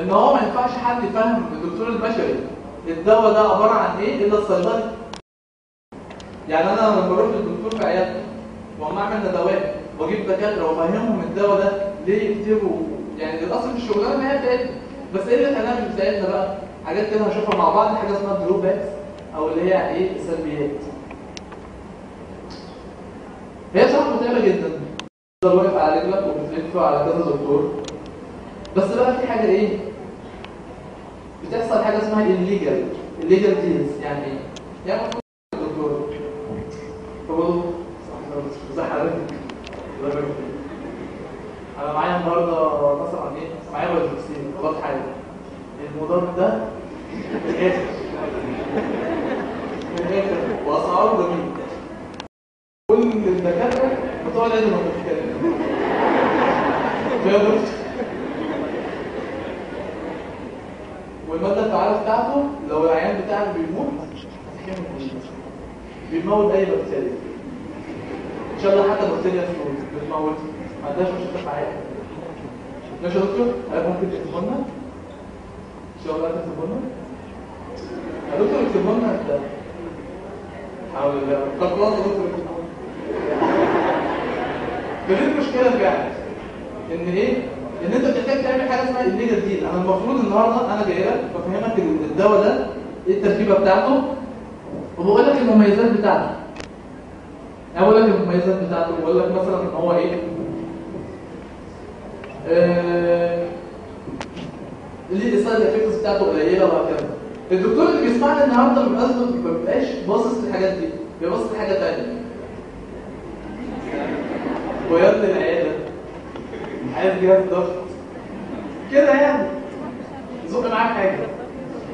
ان هو ما ينفعش حد يفهم الدكتور البشري الدواء ده عباره عن ايه الا الصيدلي. يعني انا لما بروح للدكتور في عيادته واما اعمل ندوات واجيب دكاتره وافهمهم الدواء ده ليه يكتبوا، يعني الاصل في الشغلانه ما هي بتاعتنا، بس ايه اللي خلاها مش بتاعتنا بقى؟ حاجات كده هنشوفها مع بعض، حاجه اسمها الدروباكس او اللي هي ايه السلبيات. هي صراحه متعبه جدا، تفضل واقف على رجلك وبتلف على كذا دكتور. بس بقى في حاجه ايه بتحصل، حاجه اسمها الليجال ديلز. يعني ايه؟ يعني المفروض الدكتور فبقول صح زي حضرتك انا معايا النهارده مثلا ايه، معايا بايوفاكسين خلاص حاجه المضاد ده من الاخر واسعاره جميله. كل الدكاتره بتوع العلم ما بتتكلم والماده الفعاله بتاعته لو العيان بتاعك بيموت بيموت اي بكتيريا ان شاء الله، حتى بكتيريا فلويد بتموت، ما عندهاش مشكله معايا. ماشي يا دكتور؟ حضرتك ممكن تكتبوا لنا ان شاء الله تكتبوا لنا يا دكتور، اكتبوا لنا ده حول الله. طب خلاص يا دكتور اكتبوا لنا. فدي المشكله فعلا ان ايه؟ ان انت بتحتاج تعمل حاجه اسمها الليجل ديل. انا المفروض النهارده انا جاي لك بفهمك الدواء ده ايه التركيبه بتاعته وبقول لك المميزات بتاعته. انا بقول لك المميزات بتاعته وبقول لك مثلا ان هو ايه اللي السايد افكتس بتاعته قليله وهكذا. الدكتور اللي بيسمعني النهارده بالمناسبه ما بيبقاش باصص للحاجات دي، بيبص لحاجه ثانيه. ويرد العياده عايز جهاز ضغط كده يعني زق معاك حاجه،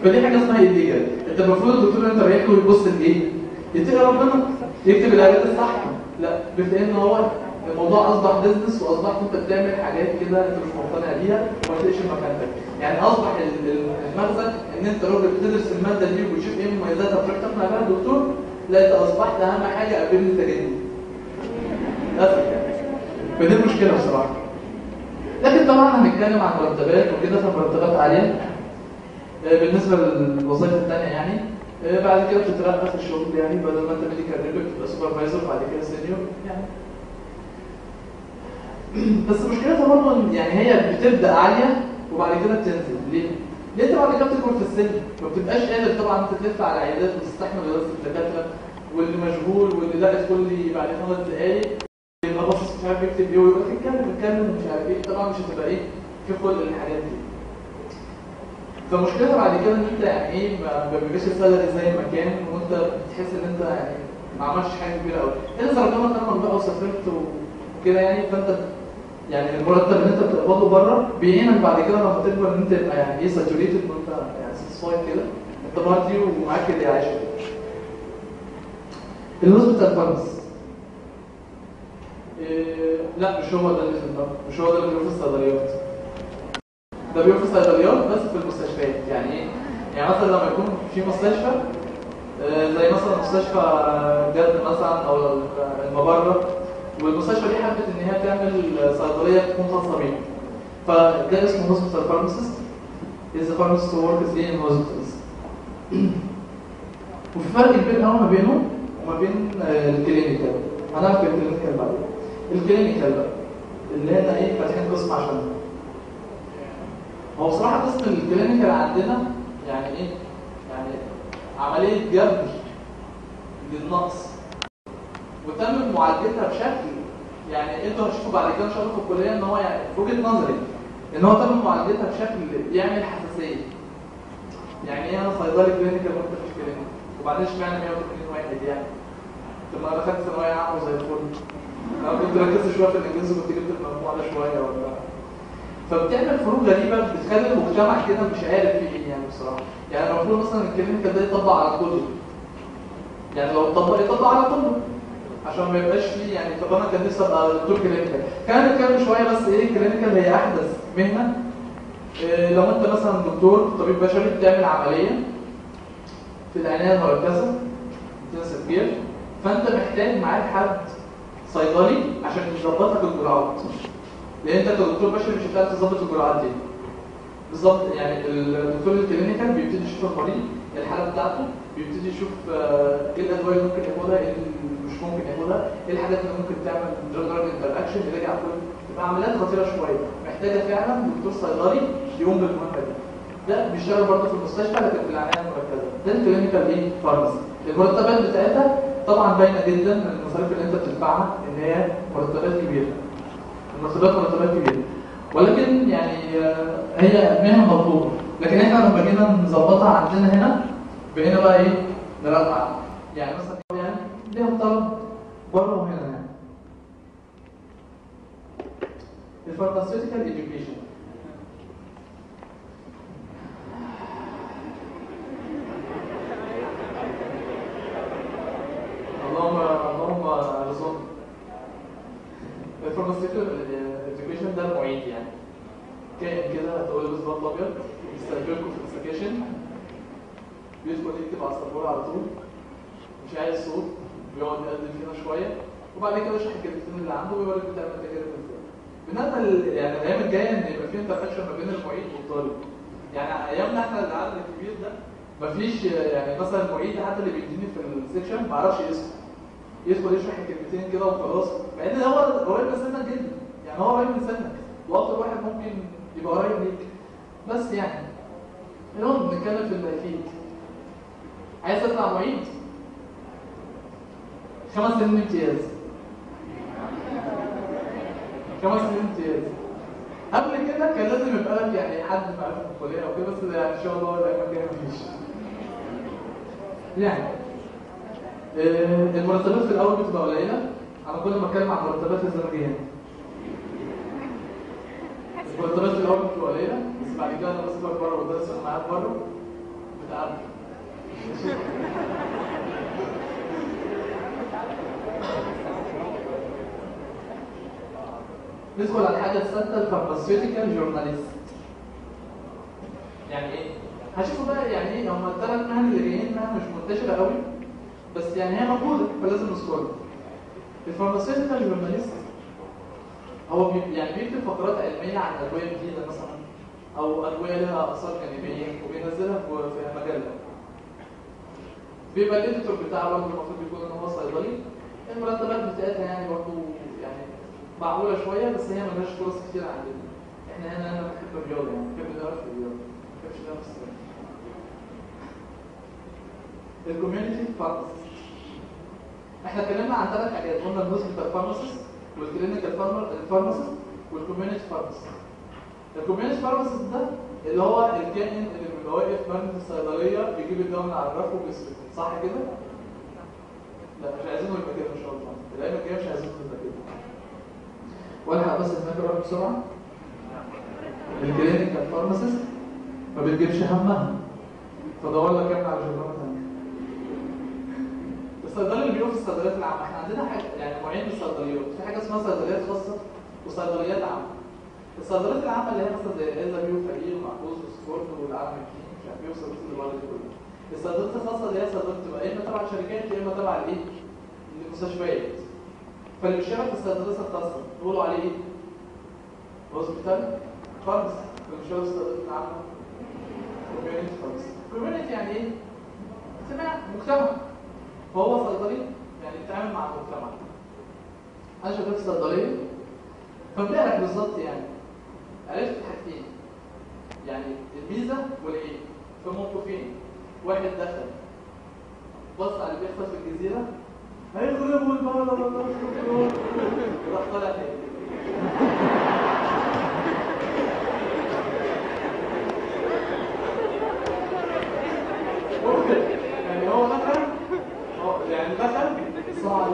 فدي حاجه اسمها الليجل. انت المفروض الدكتور اللي انت رايح له يبص لايه؟ يتقي ربنا، يكتب العلاجات الصح. لا، بتلاقي ان هو الموضوع اصبح بزنس، واصبحت انت بتعمل حاجات كده انت مش مقتنع بيها وما تلاقيش مكانك. يعني اصبح المغزى ان انت راجل بتدرس الماده دي وبتشوف ايه مميزاتها وتروح تقنع بيها الدكتور. لا، انت اصبحت اهم حاجه قابلني تجدي للاسف يعني. فدي المشكله بصراحه. لكن طبعا هنتكلم عن مرتبات وكده، فمرتبات عاليه بالنسبه للوظائف الثانيه يعني. بعد كده بتترقى في الشغل، يعني بدل ما انت ميديكال ريب بتبقى سوبرفايزر بعد كده سينيور يعني. بس مشكلتها برضه يعني هي بتبدا عاليه وبعد كده بتنزل. ليه؟ لان انت بعد كده بتكبر في السن، ما بتبقاش قادر طبعا انت تلف على عيادات وتستحمل دراسه الدكاتره واللي مشغول واللي لا تدخل لي بعد 5 دقائق يبقى باصص مش عارف يكتب ايه ويقول لك اتكلم ومش عارف ايه. طبعا مش هتبقى ايه في كل الحاجات دي. فمشكلتها بعد كده ان انت يعني ايه ما بيبقاش السالري زي ما كان، وانت بتحس ان انت يعني ما عملتش حاجه كبيره قوي. اذا ربنا كرمك بقى وسافرت وكده يعني، فانت يعني المرتب اللي انت بتقبضه بره بيعينك بعد كده لما تكبر ان انت تبقى يعني ايه ساتوريتد وانت يعني ساتسفايد كده، انت راضي ومعاك اللي عايشه. الهوسبيتال فارماسي لا مش هو ده اللي في الدار، مش هو ده اللي بيروح في الصيدليات. ده بيروح في الصيدليات بس في المستشفيات. يعني ايه؟ يعني مثلا لما يكون في مستشفى زي مثلا مستشفى جد مثلا او المبرة، والمستشفى دي حبت ان هي تعمل صيدليه تكون خاصه بيها، فده اسمه هوسبيتال فارماسيست. is a pharmacist who works in hospitals. وفي فرق كبير قوي ما بينه وما بين الكلينيكال. هنعرف الكلينيكال بعدين. الكلينيكال بقى اللي هنا ايه فاتحين قسم عشان هو بصراحه قسم الكلينيكال عندنا يعني ايه؟ يعني عمليه جبر للنقص وتم معالجتها بشكل يعني انتوا هتشوفوا بعد كده ان شاء الله في الكليه ان هو يعني في وجهه نظري ان هو تم معالجتها بشكل يعمل حساسيه. يعني ايه انا صيدلي كلينيكال وانت مش كلينيكال؟ وبعدين اشمعنى 180 واحد يعني؟ طب ما انا دخلت ثانويه عامه زي الفل، انا كنت ركزت شويه في الانجليزي وكنت جبت المجموع ده شويه ولا. فبتعمل فروق غريبه بتخلي المجتمع كده مش عارف في ايه يعني بصراحه. يعني المفروض مثلا الكلينيكال ده يطبق على كله، يعني لو يطبق على كله عشان ما يبقاش فيه يعني. طب انا كان نفسي ابقى دكتور كلينيكال. كان نتكلم شويه بس ايه الكلينيكال هي احدث مهنه. لو انت مثلا دكتور طبيب بشري بتعمل عمليه في العنايه المركزه انتنسيف كير، فانت محتاج معاك حد صيدلي عشان يظبط لك الجرعات. لان انت كدكتور بشري مش هتعرف تظبط الجرعات دي بالظبط. يعني الدكتور الكلينيكال بيبتدي يشوف المريض الحاله بتاعته، بيبتدي يشوف ايه الادويه اللي ممكن ياخدها، ايه اللي مش ممكن ياخدها، ايه الحاجات اللي ممكن تعمل دراج انتر اكشن، يراجع كل تبقى عمليات خطيره شويه محتاجه فعلا دكتور صيدلي يقوم بالمهمه دي. ده بيشتغل برضه في المستشفى لكن في العنايه المركزه. ده الكلينيكال ايه فارماسي. المرتبات بتاعتها طبعا باينه جدا من المصاريف اللي انت بتدفعها ان هي مرتبات كبيره. مرتبات كبيره. ولكن يعني هي مهنه مطلوبه. لكن احنا لما جينا نظبطها عندنا هنا بقينا بقى ايه؟ نرفع. يعني مثلا يعني ليها طلب بره وهنا يعني. الفارماسيوتيكال ايديوكيشن. اللهم ارزقنا. الفارماسيوتيكال ايديوكيشن ده المعيد يعني. كائن كده هتقول له بسبب ابيض يستقبلكم في السكاشن، بيدخل يكتب على السبوره على طول، مش عايز صوت، بيقعد يقدم فينا شويه وبعد كده يشرح الكلمتين اللي عنده ويوريك بتعمل تجارب ازاي. بالنسبه يعني الايام الجايه ان يبقى في انتراكشن ما بين المعيد والطالب. يعني ايامنا احنا العدد الكبير ده مفيش، يعني مثلا المعيد حتى اللي بيديني في السكشن ما اعرفش اسمه، يدخل يشرح الكلمتين كده وخلاص، مع ان هو قريب من سنك جدا، يعني هو قريب من سنك واكتر واحد ممكن يبقى قريب ليك. بس يعني المهم بنتكلم في اللي هيفيد. عايز تطلع معيد 5 سنين امتياز. 5 سنين امتياز. قبل كده كان لازم يبقى لك يعني حد معرفه في الكليه او كده، بس يعني ان شاء الله الايام الجايه مفيش. يعني المرتبات في الاول بتبقى قليله. انا كل ما اتكلم عن مرتبات الزماليه المرتبات في الاول بتبقى قليله، بس بعد كده انا بسيبك بره وبدرس معاك بره بتعرف. ندخل على الحاجه السادسه، الفارماسيوتيكال جورناليست. يعني ايه؟ هشوفوا بقى يعني ايه. هم الثلاث مهن اللي جايين مهن مش منتشره قوي، بس يعني هي موجوده فلازم نذكرها. الفارماسيوتيكال جورناليست هو يعني بيكتب فقرات علميه عن ادويه جديده مثلا او ادويه لها اثار جانبيه وبينزلها في مجله. بيبقى الاديتور بتاعه برضه المفروض يكون ان هو صيدلي. المرتبات بتاعتها يعني برضه يعني معقوله شويه، بس هي مالهاش فرص كتير عندنا. احنا هنا بنحب الرياضه، يعني بنحب نعرف الرياضه، ما بنحبش نعرف السياسه. الكوميونتي فارماسيست. احنا اتكلمنا عن 3 حاجات، قلنا الهوسبيتال فارماسيست والكلينيكال فارماسيست والكوميونتي فارماسيست. الكوميونتي فارماسيست ده اللي هو الكائن اللي بيبقى واقف مرمي في الصيدليه بيجيب الدواء من على الرف وبيصرفه، صح كده؟ لا مش عايزينه يبقى كده ان شاء الله، الايام الجايه مش عايزينه يبقى كده. والحق بس هناك اروح بسرعه. الكلينيكال فارماسيست ما بتجيبش همها، فدور لك كام على جربات ثانيه. الصيدلي اللي بيقف في الصيدليات العامه، احنا عندنا حاجه يعني نوعين من الصيدليات، في حاجه اسمها صيدليات خاصه وصيدليات عامه. الصيدليات العامه اللي هي مثلا زي ايزابيو وفريق ومحفوظ وسبورت والعالم الكيمي مش عارف ايه والصيدليات اللي بره دي كلها. الصيدليات الخاصه اللي هي صيدليات بتبقى يا اما تبع شركات يا اما تبع الايه؟ المستشفيات. فاللي بيشتغل في الصيدليات الخاصه بيقولوا عليه ايه؟ هوسبيتال فارماسي. اللي بيشتغل في الصيدليات العامه كوميونتي فارماسي. كوميونتي يعني ايه؟ مجتمع. فهو صيدلي يعني بيتعامل مع المجتمع. انا شغال في صيدليه فامبارح بالظبط يعني عرفت حاجتين، يعني الميزه والعيب في موقفين. واحد دخل بص على اللي بيحصل في الجزيره هيخربوا البلد وراح طالع تاني. يعني هو دخل يعني دخل صعب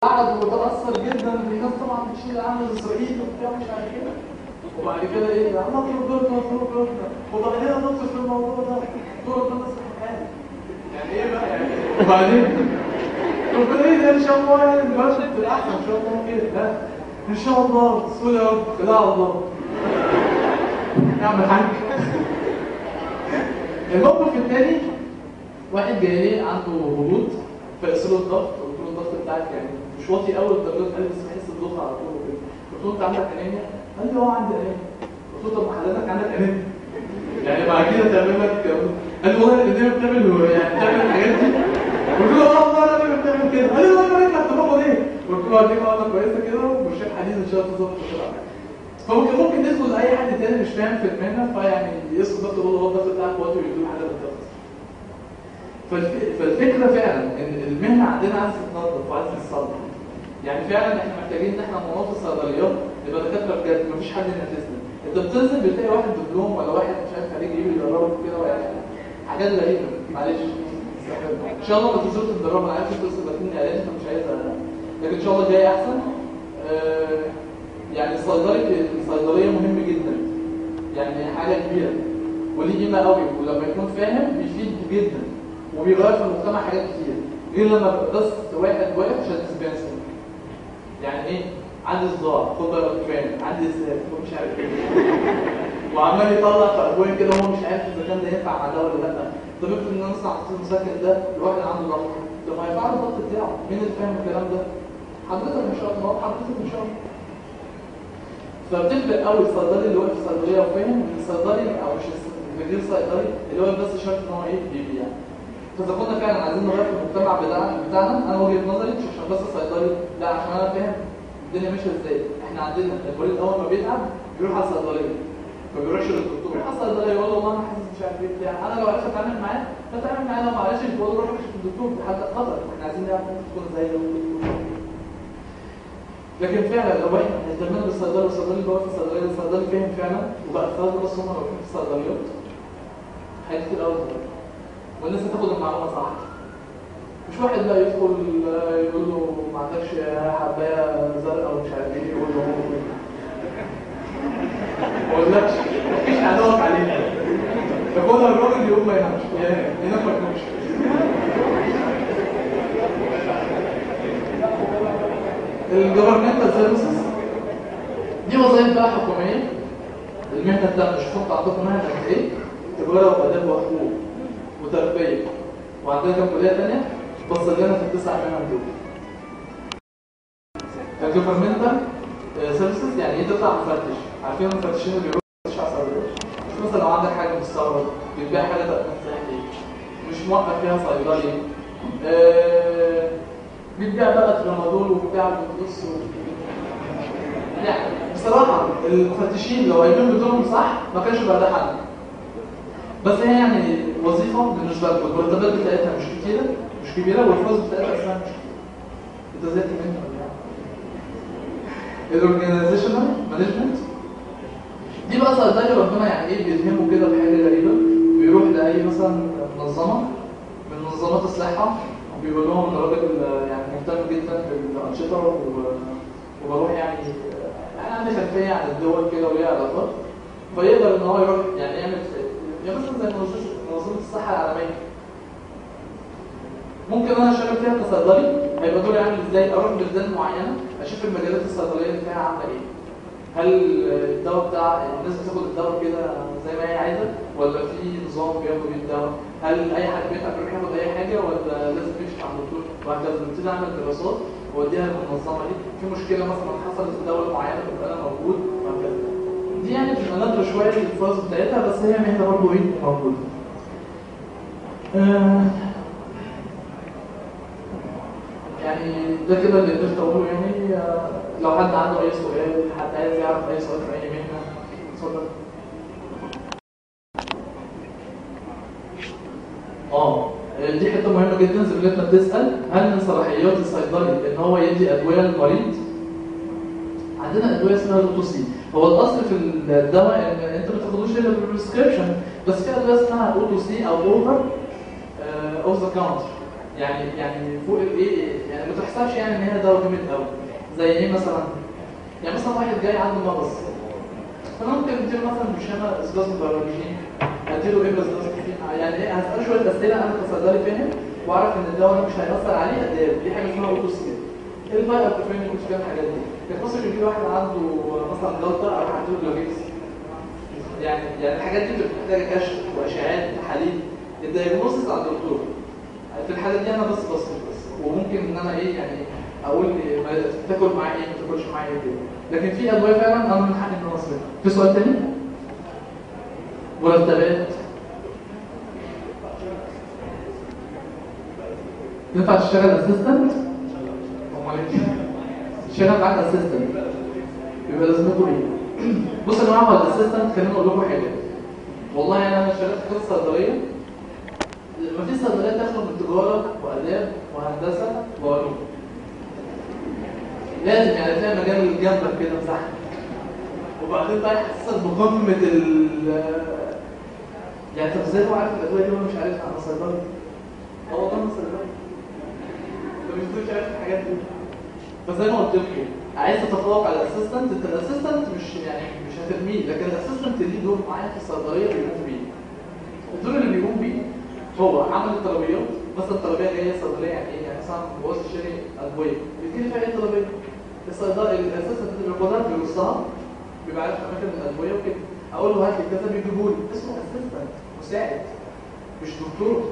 قعد وتأثر جدا بالناس طبعا بتشيل عمل اسرائيل وبتاع مش عارف كده، وبعد كده ايه نطلب وبعد كده نطلب في الموضوع ده دور الناس الحقيقي. يعني ايه بقى يعني وبعدين ربنا ايه ان شاء الله يعني البلد تبقى احسن ان شاء الله كده. لا ان شاء الله بسهوله يا رب لا الله نعمل حاجه. الموقف الثاني واحد جاي لي عنده هبوط في اسلوب الضغط، الضغط بتاعك يعني مش واطي قوي لدرجه قلب بس بحس بالضغط على طول وكده. قلت له انت عندك انيميا؟ قال لي اه عندي انيميا. قلت له طب حضرتك عندك انيميا يعني بعد كده تعمل لك؟ قال لي والله الانيميا بتعمل الحاجات دي. قلت له اه والله الانيميا بتعمل كده. قال لي والله انا رجعت تمام ليه؟ قلت له هديك عضله كويسه كده وبرشام حديد ان شاء الله تظبط بسرعه. فممكن ندخل لاي حد تاني مش فاهم في المهنه فيعني يسقط ضغط يقول له هو الضغط بتاعك واطي ويديله حاجه بالضغط. فالفكره فعلا ان المهنه عندنا عايزه تتنظف وعايزه تتصلح. يعني فعلا احنا محتاجين ان احنا منظف الصيدليات نبقى دكاتره بجد مفيش حد ينافسنا. انت بتنزل بتلاقي واحد دبلوم ولا واحد مش عارف خريج يجي يدربك كده يعني حاجات غريبه معلش. ان شاء الله ما تنزلش تتدرب انا عارف انت لسه داخلين اعلان فمش عايز لكن ان شاء الله جاي احسن. يعني الصيدليه مهم جدا يعني حاجه كبيره وليه قيمه قوي ولما يكون فاهم بيفيد جدا وبيغير في المجتمع حاجات كتير غير لما بس واحد واقف عشان تسبنسر. يعني ايه؟ عندي صداع خد بالك عندي اسهال مش عارف ايه وعمال يطلع في ادويه كده وهو مش عارف اذا كان ده ينفع مع ده ولا لا. طب افرض ان انا مثلا حطيت المسكن ده لواحد عنده ضغط طب ما يفعل الضغط بتاعه مين اللي فاهم الكلام ده؟ حضرتك ان شاء الله حضرتك ان شاء الله. فبتفرق قوي الصيدلي اللي واقف في الصيدليه وفاهم ان الصيدلي او مش غير صيدلي اللي هو بس شرط ان هو ايه بيبيع. فاذا كنا فعلا عايزين نغير في المجتمع بتاعنا انا وجهه نظري مش عشان بس صيدلي لا عشان انا فاهم الدنيا ماشيه ازاي. احنا عندنا المريض اول ما بيتعب بيروح على الصيدليه ما بيروحش للدكتور بيروح على الصيدليه يقول له والله انا حاسس مش عارف ايه بتاع انا لو عرفت اتعامل معاه بتعامل معاه لو ما عرفتش بقول له روح اكشف الدكتور في حالة خطر. احنا عايزين نعرف تكون زي لكن فعلا لو احنا اهتمينا بالصيدلي والصيدلي اللي هو في الصيدليه الصيدلي فاهم فعلا وبقى خلاص بس هم واقفين في الصيدليات حاجات كتير قوي والناس هتاخد المعلومه صح. مش واحد بقى يدخل يقول له ما عندكش حبايه زرقاء ومش عارف ايه يقول له ما اقولكش مفيش عدوات علينا ياخدها الراجل يقوم ما ينامش ينام ما ينامش. الجفرمنتال سيرفيسز دي وظائف بقى حكوميه. المهنه الثانيه شوفوا عندكم مهنه ايه؟ تجاره واداب وحقوق وتربيه وعندنا كام كليه ثانيه بص لنا في التسع مهن دول. الجفرمنتال سيرفيسز يعني ايه؟ تطلع مفتش. عارفين المفتشين اللي بيروحوا يفتشوا على الصيدليه مش مثلا لو عندك حاجه مستورد بتبيع حاجه تامين صحي مش موقف فيها صيدلي بيبيع بقى ترامادول وبتاع بتبص يعني بصراحه المفتشين لو قايمين بدورهم صح ما كانش بقى ده حل. بس هي يعني وظيفه بالنسبه لكم المرتبات بتاعتها مش كتيره مش كبيره والفلوس بتاعتها اصلا مش كتيره. انت ازاي تمنها ولا الاورجانيزيشنال مانجمنت دي بقى صيدلي ربنا يعني ايه بيلهمه كده بحاجه غريبه بيروح لاي مثلا منظمه من منظمات الصحه وبيقول لهم ان الراجل يعني مهتم جدا بالانشطه وبروح يعني انا عندي خلفيه عن الدول كده وليها علاقات فيقدر ان هو يروح يعني يعمل يعني مثلا زي منظمه الصحه العالميه ممكن انا اشتغل فيها كصيدلي هيبقى دوري عامل ازاي؟ اروح بلدان معينه اشوف المجالات الصيدليه اللي فيها عامله ايه. هل الدواء بتاع الناس بتاخد الدواء كده زي ما هي عايزه ولا في نظام بياخد بيه الدواء؟ هل اي حد بيتعب يروح ياخد اي حاجه ولا لازم يمشي مع الدكتور؟ وهكذا بنبتدي نعمل دراسات واديها للمنظمه دي في مشكله مثلا حصلت في دوله معينه تبقى انا موجود وهكذا. دي يعني بتبقى نادره شويه الفرص بتاعتها بس هي مهنه برضه ايه موجوده. يعني ده كده اللي قدرت اقوله يعني لو حد عنده اي سؤال حد عايز يعرف اي سؤال في اي مهنه اتفضل. دي حته مهمه جدا زميلتنا بتسال هل من صلاحيات الصيدلي ان هو يدي ادويه للمريض؟ عندنا ادويه اسمها روتوسي. هو الاصل في الدواء ان انت ما تاخدوش الا بالبريسكريبشن بس في ادويه اسمها اوتوسي او اوفر اوف ذا كاونتر يعني فوق الايه يعني ما تحسبش يعني ان هي دواء جامد قوي زي ايه مثلا؟ يعني مثلا واحد جاي عنده مرض فانا ممكن اديله مثلا برشامه اسبازم بيولوجي اديله ايه بس يعني ايه هساله شويه اسئله انا كصيدلي فاهم واعرف ان الدواء ده مش هيأثر عليه اديه. دي حاجه اسمها اوتوسي. ايه الفرق بين كنت فاهم الحاجات دي؟ كان مثلا يجي واحد عنده مثلا جلطه او عنده جلوكيز يعني الحاجات دي بتبقى محتاجه كشف واشعاعات وتحاليل. الدايجنوستس على الدكتور في الحاله دي انا بس وممكن ان انا ايه يعني اقول تاكل معايا ايه ما تاكلش معايا ايه كده. لكن في ادويه فعلا انا من حقي ان انا اصرفها. في سؤال تاني؟ مرتبات ينفع تشتغل اسيستنت؟ امال ايه؟ تشتغل معاك اسيستنت يبقى لازمته ايه؟ بص يا جماعه، هو الاسيستنت خليني اقول لكم حاجه. والله انا اشتغلت في صيدليه، مفيش صيدليه تخلو من تجاره واداب وهندسه وعلوم. لازم يعني تلاقي مجال جنبك كده مساحه. وبعدين بقى يحسسك بقمه يعني طب ازاي هو عارف الادويه دي وانا مش عارفها؟ انا صيدلي. هو والله انا صيدلي. انت مش عارف الحاجات دي. فزي ما قلت لكم، عايز تتفوق على الاسيستنت، انت الاسيستنت مش هترميه، لكن الاسيستنت ليه دور معين في الصيدليه بيقوم بيه. الدور اللي بيقوم بيه هو عمل الطلبيات. مثلا الطلبيه جايه صيدليه يعني ايه؟ يعني مثلا بوظ الشاري ادويه بيجي فيها ايه طلبيه؟ الصيدلي الاسيستنت اللي بياخدها بيرصها، بيبقى عارف اماكن الادويه وكده. اقول له هات لي كذا بيجيبوا لي، اسمه اسيستنت مساعد مش دكتور.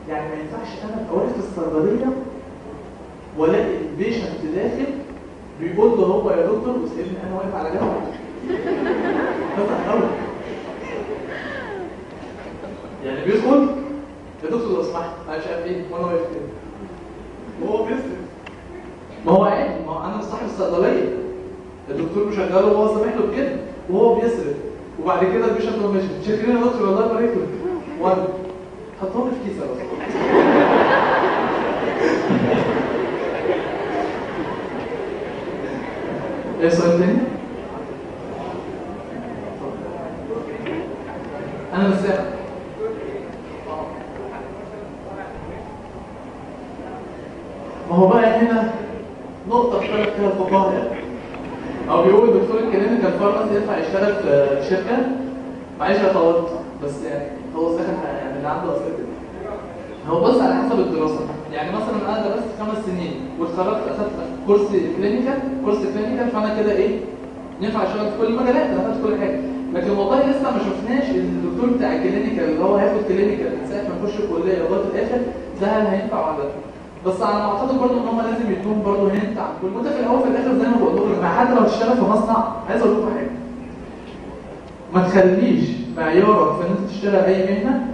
يعني ما ينفعش انا ابقى واقف في الصيدليه والاقي البيشنت داخل بيقول له هو يا دكتور وسيبني انا واقف على جنب. فتح قوي. يعني بيدخل يا دكتور لو سمحت انا مش عارف ايه وانا واقف كده وهو بيصرف. ما هو عادي، ما هو انا مش صاحب الصيدليه، الدكتور مشغله وهو سامح له بكده وهو بيصرف. وبعد كده البيشنت هو ماشي شاكرين يا دكتور والله يبارك لك وانا حطهم في كيسه بس. ايه سؤال تاني؟ انا مش سامع. ما هو بقى هنا نقطة اختلف فيها الفقهاء. أو بيقول الدكتور الكلينيكال فارماسي ينفع يشتغل في شركة؟ معلش يا طولت بس يعني هو داخل يعني اللي عنده أسئلة. هو بص على حسب الدراسة. يعني مثلا أنا درست 5 سنين واتخرجت أخدت كورس كلينيكال فأنا كده إيه؟ ينفع أشتغل في كل المجالات، أنا أخدت كل حاجة. لكن والله لسه ما شفناش الدكتور بتاع الكلينيكال اللي هو هياخد كلينيكال من ساعة ما يخش الكلية لغاية الآخر ده هل هينفع ولا لا؟ بس انا اعتقد برضه ان هم لازم يدوهم برضه هنت عن كل وانت في الاول في الاخر زي ما بقول لكم، حتى لو تشتغل في مصنع عايز اقول لكم حاجه. ما تخليش معيارك في ان انت تشتغل اي مهنه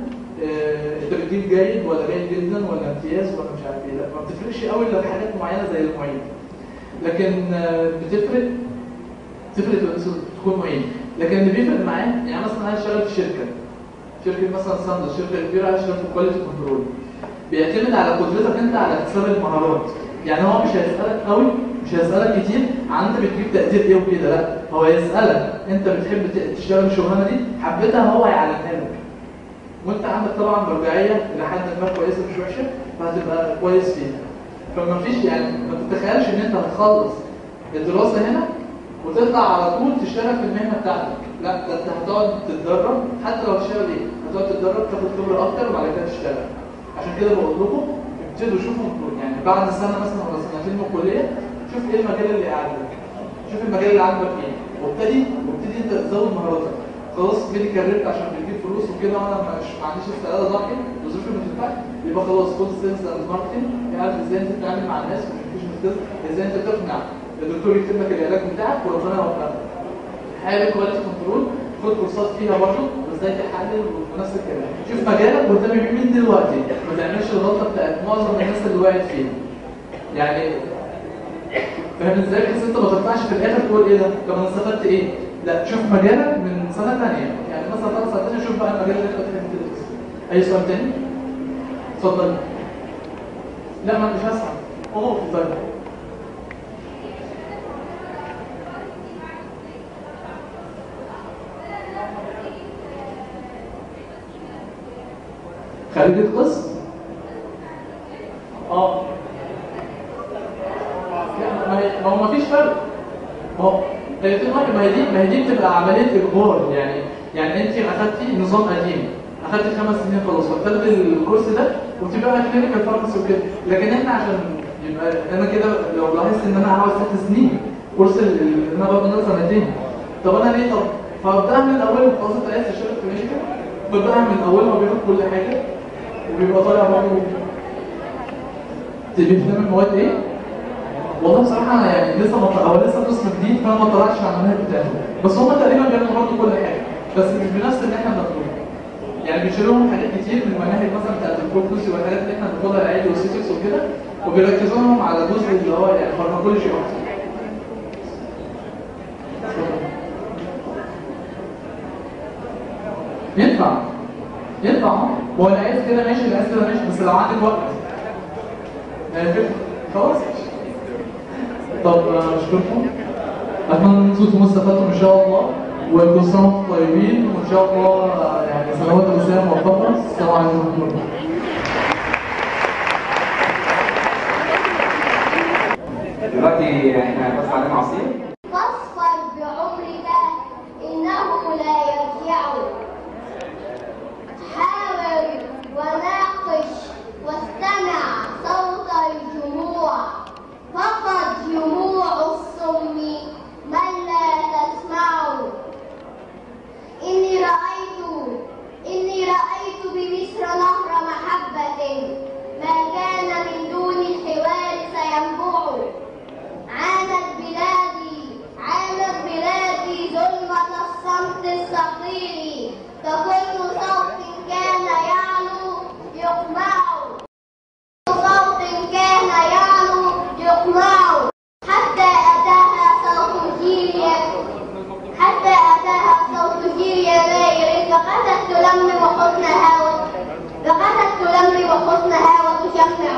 انت بتجيب جيد ولا جيد جدا ولا امتياز ولا مش عارف ايه. لا ما بتفرقش قوي الا في حاجات معينه زي المعيد. لكن بتفرق تكون معيد. لكن اللي بيفرق معاه يعني مثلا انا اشتغل في شركه مثلا ساندوتش، شركه كبيره عايز اشتغل في كواليتي كنترول. بيعتمد على قدرتك انت على اكتساب المهارات. يعني هو مش هيسالك قوي، مش هيسالك كتير عن انت بتجيب تقدير ايه وكده، لا هو هيسالك انت بتحب تشتغل الشغلانه دي، حبيتها هو هيعلمها لك. وانت عندك طبعا مرجعيه لحد ما كويسه مش وحشه فهتبقى كويس فيها. فما فيش يعني ما تتخيلش ان انت هتخلص الدراسه هنا وتطلع على طول تشتغل في المهنه بتاعتك. لا ده انت هتقعد تتدرب، حتى لو هتشتغل ايه هتقعد تتدرب تاخد خبره اكتر وبعد كده تشتغل. عشان كده بقول لكم ابتدوا شوفوا يعني بعد سنه مثلا ولا سنتين من الكليه شوف ايه المجال اللي عاجبك، شوف المجال اللي عاجبك ايه وابتدي انت تزود مهاراتك. خلاص ميديكال ريت عشان بتجيب فلوس وكده وانا ما عنديش استعداد اضحي وظروفي ما تنفعش، يبقى خلاص خد سيلز اند ماركتنج، عارف ازاي انت تتعامل مع الناس ومفيش مشكله، ازاي انت تقنع الدكتور يكتب لك العلاج بتاعك وربنا يوفقك. حابب كواليتي كنترول خد كورسات فيها برضه وازاي تحلل ونفس الكلام. شوف مجالك واهتم بيه من دلوقتي، ما تعملش الغلطه بتاعت معظم الناس اللي وقعت فيها. يعني فاهم ازاي؟ بحيث انت ما تطلعش في الاخر تقول ايه ده؟ طب انا استفدت ايه؟ لا شوف مجالك من سنه ثانيه، يعني مثلا ثلاث سنين ثانيه شوف بقى المجال اللي انت بتحب تدرسه. اي سؤال تاني؟ اتفضل. لا ما مش هسمع. طيب. خريجة قسم؟ ما هو مفيش فرق. ما هو الاثنين واحد. ما هي دي بتبقى عملية إجبار. يعني أنت أخدتي نظام قديم، أخدتي 5 سنين خلاص وابتدت الكورس ده وبتبقى كلينيكال فارماسي وكده. لكن إحنا عشان يبقى أنا كده لو لاحظت إن أنا هقعد 6 سنين كورس اللي أنا باخده ده 2 سنين. طب أنا ليه؟ طب فابدأها من الأول. خلاص أنت عايز تشتغل كلينيكال ببدأها من الأول وبياخد كل حاجة وبيبقى طالع برضه. بتهتم المواد ايه؟ والله بصراحه يعني هو لسه قسم جديد، فانا ما اطلعتش على المنهج بتاعه، بس هم تقريبا بيعملوا برضه كل حاجه، بس مش بنفس اللي احنا بناخده. يعني بيشيلوا لهم حاجات كتير من المناهج مثلا بتاعت الكوربوسي والحاجات اللي احنا بناخدها العادي والسيتكس وكده، وبيركزوا لهم على الجزء اللي هو يعني فارماكولوجي اكتر. ينفع هو اللي عايز كده ماشي، اللي عايز كده ماشي، بس لو عندك وقت خلاص. طب اشكركم، اتمنى ان انتم تكونوا استفدتم ان شاء الله، وكل سنه وانتم طيبين، وان شاء الله يعني سنوات الرساله موفقه. السلام عليكم ورحمه الله. دلوقتي احنا بس علينا عصير. فاصفر بعمرك إنه لا يرجع، حاور وناقش واستمع صوت الجموع، فقط جموع الصم من لا تسمع. إني رأيت بمصر نهر محبة ما كان من دون الحوار سينبوع. عانت بلادي ظلمة الصمت الصقيل، فكل صوت كان يعلو يقمع، حتى أتاها صوت جيل يناير، فقدت تلمي وحسنها وتشمع.